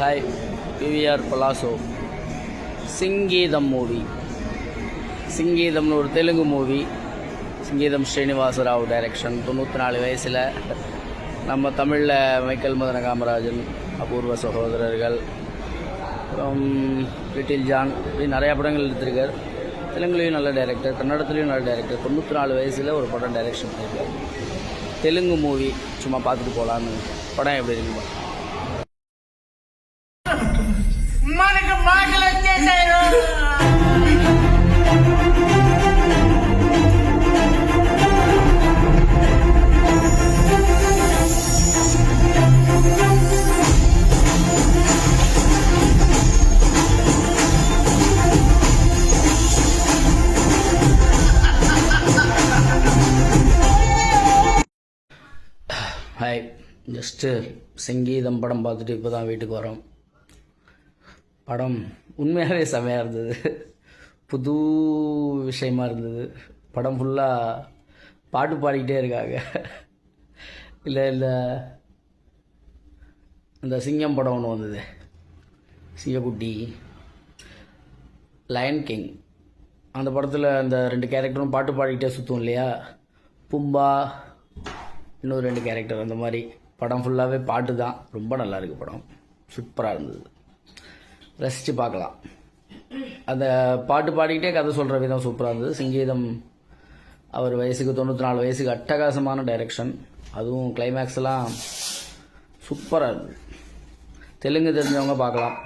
Hi, PVR Palazzo. சிங்கீதம் movie. சிங்கீதம்னு ஒரு Telugu movie. சிங்கீதம் Srinivasarao direction. 94 வயசில் நம்ம தமிழில் மைக்கேல் மதன காமராஜன், அபூர்வ சகோதரர்கள், அப்புறம் லிட்டில் ஜான், இப்படி நிறையா படங்கள் எடுத்திருக்கார். தெலுங்குலேயும் நல்ல டைரக்டர், கன்னடத்துலேயும் நல்ல டைரக்டர். 94 வயசில் ஒரு படம் டைரக்ஷன் பண்ணியிருக்கார். தெலுங்கு மூவி சும்மா பார்த்துட்டு போகலான்னு. படம் எப்படி இருக்குமா? మనకు మాటలు వచ్చేసారు. ஹாய், ஜஸ்ட்டு சங்கீதம் படம் பார்த்துட்டு இப்போ தான் வீட்டுக்கு வரோம். படம் உண்மையாகவே செமையாக இருந்தது. புது விஷயமா இருந்தது. படம் ஃபுல்லாக பாட்டு பாடிக்கிட்டே இருக்காங்க. இல்லை இந்த சிங்கம் படம் ஒன்று வந்தது, சிங்கக்குட்டி, லயன் கிங். அந்த படத்தில் அந்த 2 கேரக்டரும் பாட்டு பாடிக்கிட்டே சுற்றும் இல்லையா, பும்பா, இன்னொரு 2 கேரக்டர். அந்த மாதிரி படம் ஃபுல்லாகவே பாட்டு தான். ரொம்ப நல்லா இருக்குது படம், சூப்பராக இருந்தது, ரசித்து பார்க்கலாம். அந்த பாட்டு பாடிக்கிட்டே கதை சொல்கிற விதம் சூப்பராக இருந்தது. சங்கீதம் அவர் வயசுக்கு 94 வயசுக்கு அட்டகாசமான டைரக்ஷன். அதுவும் கிளைமேக்ஸ்லாம் சூப்பராக இருந்தது. தெலுங்கு தெரிஞ்சவங்க பார்க்கலாம்.